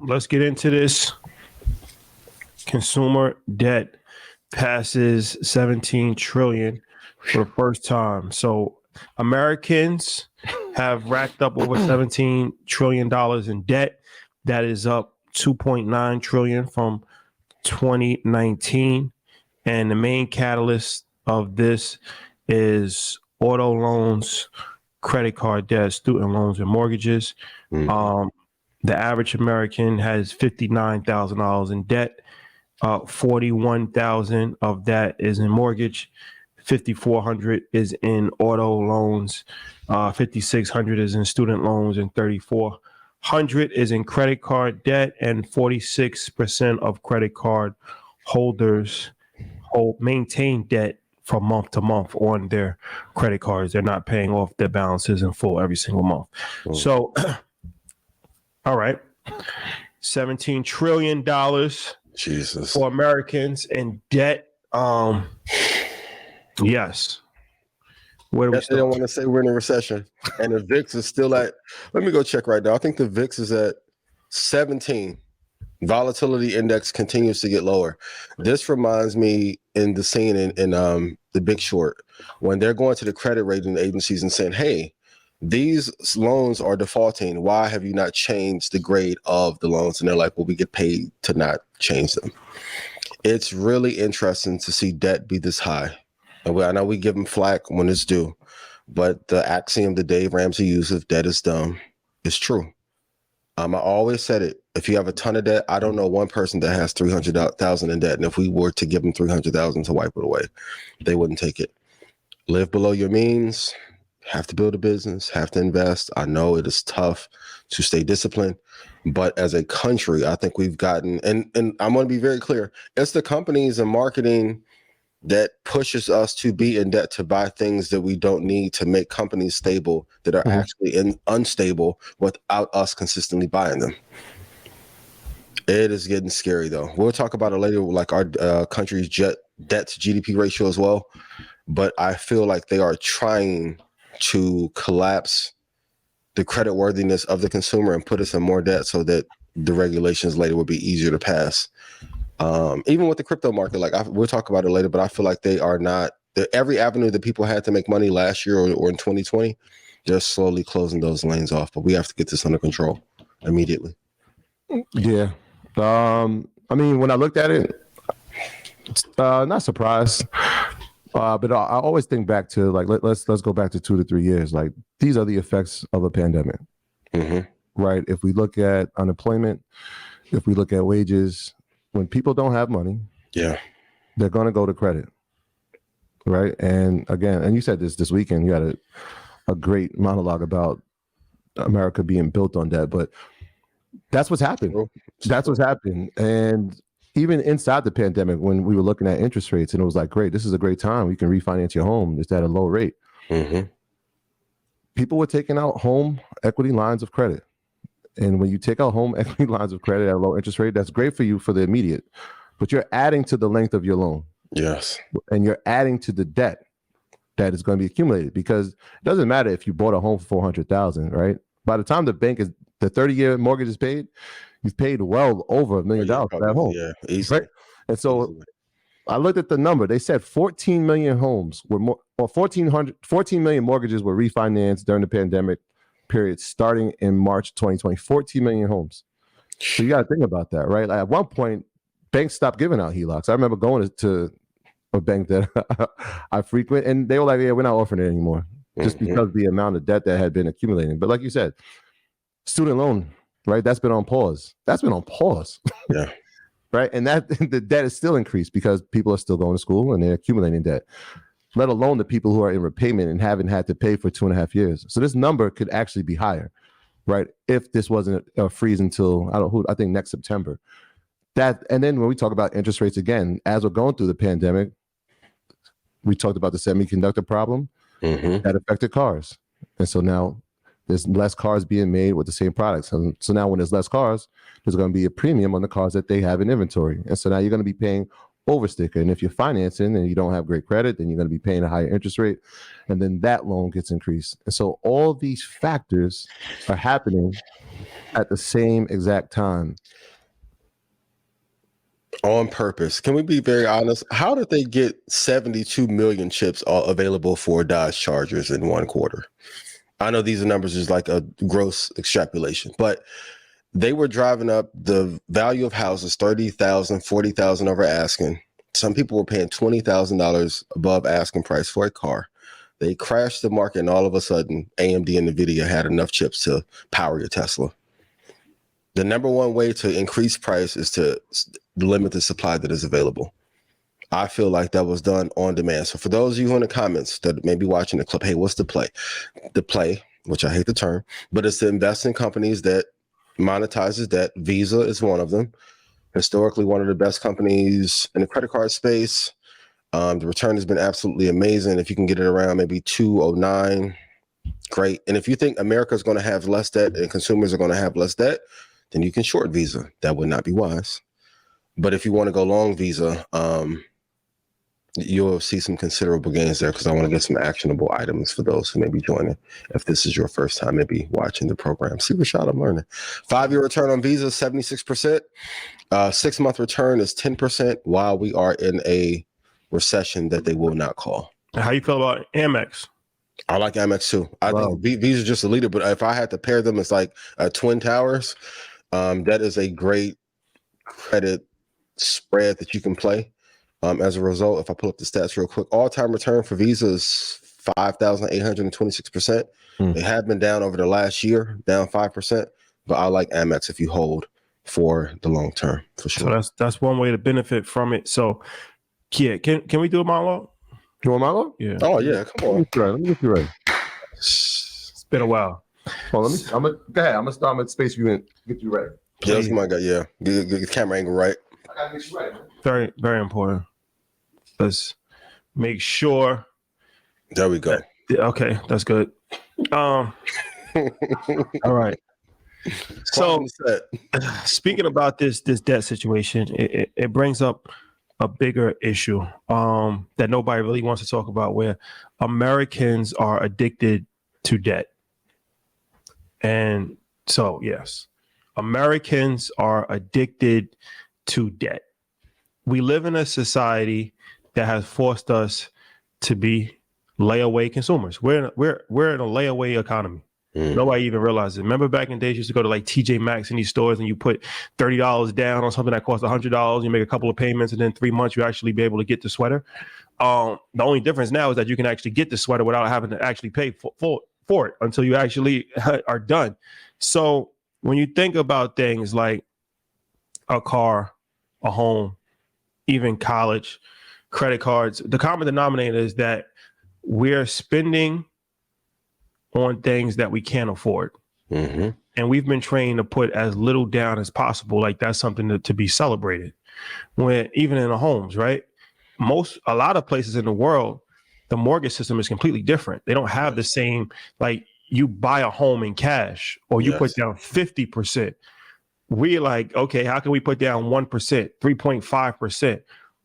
let's get into this. Consumer debt passes 17 trillion for the first time. So Americans have racked up over 17 trillion dollars in debt. That is up 2.9 trillion from 2019. And the main catalyst of this is auto loans, credit card debt, student loans, and mortgages. The average American has $59,000 in debt. 41,000 of that is in mortgage. 5,400 is in auto loans. 5,600 is in student loans, and 3,400 is in credit card debt. And 46% of credit card holders maintain debt from month to month on their credit cards. They're not paying off their balances in full every single month. So, all right, $17 trillion Jesus for Americans in debt. Yes. Where do we they start? don't want to say we're in a recession, and the VIX is still at. Let me go check right now. I think the VIX is at 17. Volatility index continues to get lower. This reminds me in the scene in The Big Short, when they're going to the credit rating agencies and saying, "Hey, these loans are defaulting. Why have you not changed the grade of the loans?" And they're like, "Well, we get paid to not change them." It's really interesting to see debt be this high. And I know we give them flack when it's due, but the axiom that Dave Ramsey used, if debt is dumb, is true. I always said it. If you have a ton of debt, I don't know one person that has 300,000 in debt. And if we were to give them 300,000 to wipe it away, they wouldn't take it. Live below your means, have to build a business, have to invest. I know it is tough to stay disciplined, but as a country, I think we've gotten, and I'm going to be very clear, it's the companies and marketing that pushes us to be in debt to buy things that we don't need to make companies stable that are actually unstable without us consistently buying them. It is getting scary though. We'll talk about it later, like our country's debt to GDP ratio as well. But I feel like they are trying to collapse the credit worthiness of the consumer and put us in more debt so that the regulations later will be easier to pass. Even with the crypto market, we'll talk about it later, but I feel like they are not, every avenue that people had to make money last year or in 2020, they're slowly closing those lanes off, but we have to get this under control immediately. Yeah. I mean, when I looked at it, not surprised, but I always think back to let's go back to 2 to 3 years. Like, these are the effects of a pandemic, right? If we look at unemployment, if we look at wages, when people don't have money, they're going to go to credit, right? And again, and you said this weekend, you had a great monologue about America being built on debt, but that's what's happened. That's what's happened. And even inside the pandemic, when we were looking at interest rates, and it was like, great, this is a great time. You can refinance your home just at a low rate. People were taking out home equity lines of credit. And when you take out home equity lines of credit at a low interest rate, that's great for you for the immediate, but you're adding to the length of your loan. Yes. And you're adding to the debt that is going to be accumulated, because it doesn't matter if you bought a home for 400,000, right? By the time the 30-year mortgage is paid, you've paid well over $1 million for that home. Yeah, easily. Right? And so I looked at the number. They said 14 million homes were 14 million mortgages were refinanced during the pandemic period, starting in March 2020. 14 million homes. So you got to think about that, right? Like, at one point, banks stopped giving out HELOCs. I remember going to a bank that I frequent, and they were like, "Yeah, we're not offering it anymore," just because of the amount of debt that had been accumulating. But like you said, student loan, right? That's been on pause. Yeah. Right. And that the debt is still increased because people are still going to school and they're accumulating debt, let alone the people who are in repayment and haven't had to pay for 2.5 years. So this number could actually be higher, right? If this wasn't a freeze until, I think next September. And then when we talk about interest rates again, as we're going through the pandemic, we talked about the semiconductor problem that affected cars. And so now there's less cars being made with the same products. And so now when there's less cars, there's going to be a premium on the cars that they have in inventory. And so now you're going to be paying oversticker. And if you're financing and you don't have great credit, then you're going to be paying a higher interest rate. And then that loan gets increased. And so all these factors are happening at the same exact time. On purpose. Can we be very honest? How did they get 72 million chips all available for Dodge Chargers in 1 quarter? I know these are numbers is like a gross extrapolation, but they were driving up the value of houses 30,000, 40,000 over asking. Some people were paying $20,000 above asking price for a car. They crashed the market, and all of a sudden, AMD and NVIDIA had enough chips to power your Tesla. The number one way to increase price is to limit the supply that is available. I feel like that was done on demand. So for those of you in the comments that may be watching the clip, hey, what's the play? The play, which I hate the term, but it's to invest in companies that monetizes debt. Visa is one of them. Historically, one of the best companies in the credit card space. The return has been absolutely amazing. If you can get it around maybe 209, great. And if you think America is going to have less debt and consumers are going to have less debt, then you can short Visa. That would not be wise. But if you want to go long Visa, you'll see some considerable gains there, because I want to get some actionable items for those who may be joining. If this is your first time, maybe watching the program, see Rashad, I'm learning. 5-year return on Visa, 76%. 6-month return is 10% while we are in a recession that they will not call. How you feel about Amex? I like Amex too. I think Visa is just a leader, but if I had to pair them, it's like Twin Towers. That is a great credit spread that you can play. As a result, if I pull up the stats real quick, all-time return for Visa is 5,826%. They have been down over the last year, down 5%, but I like Amex if you hold for the long term, for sure. So that's one way to benefit from it. So, yeah, can we do a monologue? You want my look? Yeah. Oh yeah, come on. Let me get you ready. It's been a while. Well, go ahead. I'm gonna start with space for you and get you ready. Yeah, that's my guy. Yeah, get the camera angle right. I gotta get you ready. Very, very important. Let's make sure. There we go. Okay, that's good. All right. So, speaking about this debt situation, it brings up a bigger issue that nobody really wants to talk about, where Americans are addicted to debt. And so, yes, Americans are addicted to debt. We live in a society that has forced us to be layaway consumers. We're in a layaway economy. Nobody even realizes it. Remember back in the days, you used to go to like TJ Maxx in these stores and you put $30 down on something that costs $100. You make a couple of payments, and then 3 months you actually be able to get the sweater. The only difference now is that you can actually get the sweater without having to actually pay for it until you actually are done. So when you think about things like a car, a home, even college, credit cards, the common denominator is that we're spending on things that we can't afford. And we've been trained to put as little down as possible. Like that's something to be celebrated. When even in the homes, right? A lot of places in the world, the mortgage system is completely different. They don't have the same, like you buy a home in cash or you put down 50%. We're like, okay, how can we put down 1%, 3.5%?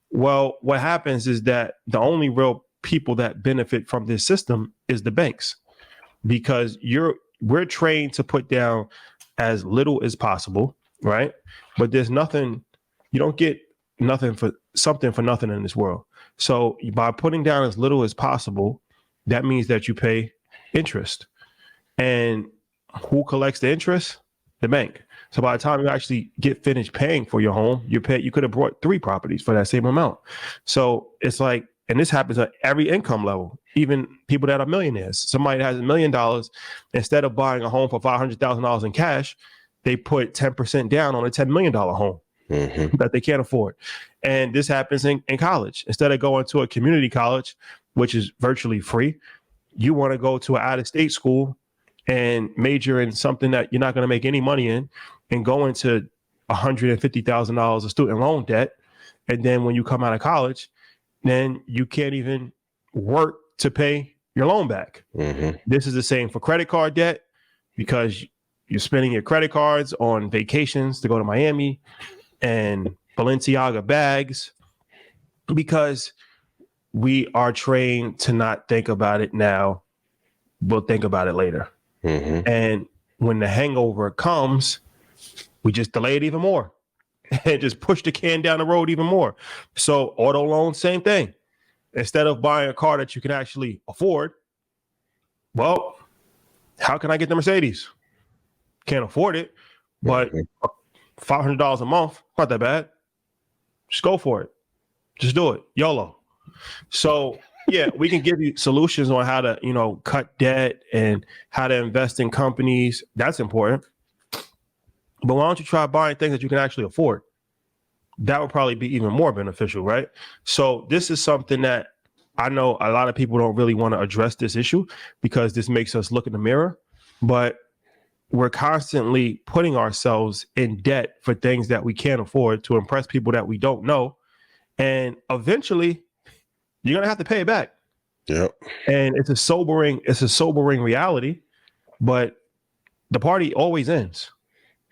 Well, what happens is that the only real people that benefit from this system is the banks, because we're trained to put down as little as possible, right? But there's nothing, you don't get nothing for nothing in this world. So by putting down as little as possible, that means that you pay interest. And who collects the interest? The bank. So by the time you actually get finished paying for your home, you could have bought 3 properties for that same amount. So it's like, and this happens at every income level, even people that are millionaires. Somebody that has $1 million, instead of buying a home for $500,000 in cash, they put 10% down on a $10 million home that they can't afford. And this happens in college. Instead of going to a community college, which is virtually free, you want to go to an out-of-state school and major in something that you're not going to make any money in, and go into $150,000 of student loan debt. And then when you come out of college, then you can't even work to pay your loan back. This is the same for credit card debt, because you're spending your credit cards on vacations to go to Miami and Balenciaga bags, because we are trained to not think about it now. We'll think about it later. And when the hangover comes, we just delay it even more and just push the can down the road even more. So auto loans, same thing. Instead of buying a car that you can actually afford, well, how can I get the Mercedes? Can't afford it, but $500 a month, not that bad. Just go for it. Just do it. YOLO. So yeah, we can give you solutions on how to, cut debt and how to invest in companies. That's important. But why don't you try buying things that you can actually afford? That would probably be even more beneficial, right? So this is something that I know a lot of people don't really want to address this issue because this makes us look in the mirror, but we're constantly putting ourselves in debt for things that we can't afford to impress people that we don't know. And eventually you're going to have to pay it back. Yep. And it's a sobering reality, but the party always ends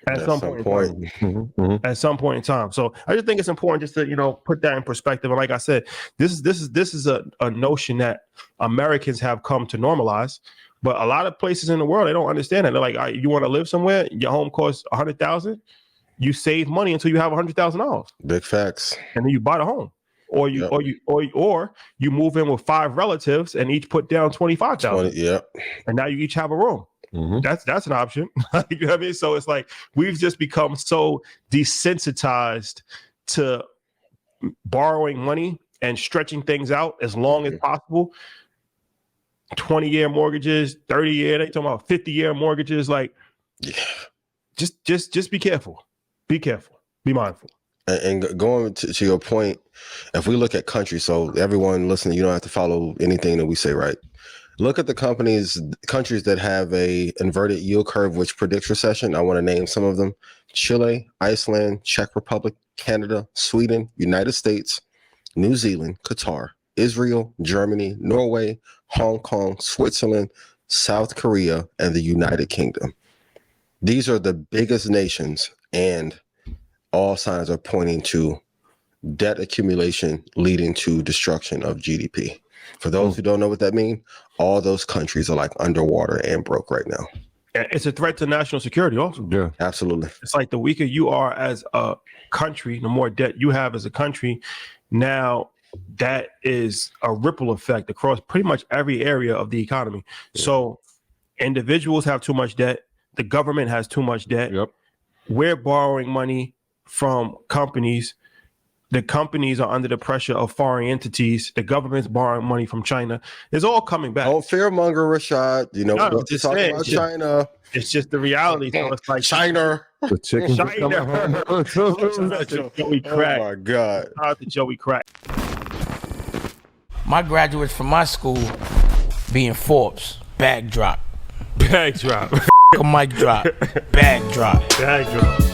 at some point. At some point in time. So I just think it's important just to, put that in perspective. And like I said, this is a notion that Americans have come to normalize, but a lot of places in the world, they don't understand that. They're like, you want to live somewhere, your home costs $100,000, you save money until you have $100,000. Big facts. And then you buy the home. Or you move in with 5 relatives and each put down $25,000. Yeah. And now you each have a room. That's an option. You know what I mean? So it's like we've just become so desensitized to borrowing money and stretching things out as long as possible. 20-year mortgages, 30-year, they talking about 50-year mortgages. Like, just be careful. Be careful. Be mindful. And going to your point, if we look at countries, so everyone listening, you don't have to follow anything that we say, right? Look at the countries that have a inverted yield curve, which predicts recession. I want to name some of them: Chile, Iceland, Czech Republic, Canada, Sweden, United States, New Zealand, Qatar, Israel, Germany, Norway, Hong Kong, Switzerland, South Korea, and the United Kingdom. These are the biggest nations, and all signs are pointing to debt accumulation leading to destruction of GDP. For those who don't know what that means, all those countries are like underwater and broke right now. It's a threat to national security also. Yeah, absolutely. It's like the weaker you are as a country, the more debt you have as a country. Now that is a ripple effect across pretty much every area of the economy. Yeah. So individuals have too much debt. The government has too much debt. Yep. We're borrowing money from companies. The companies are under the pressure of foreign entities. The government's borrowing money from China. It's all coming back. Oh, fearmonger, Rashad. We're just talking about China. It's just the reality. So it's like China. The chicken. Joey Crack. Oh my God. Shout out to Joey Crack. My graduates from my school being Forbes, bag drop. Bag drop. A mic drop, bag drop. Bag drop.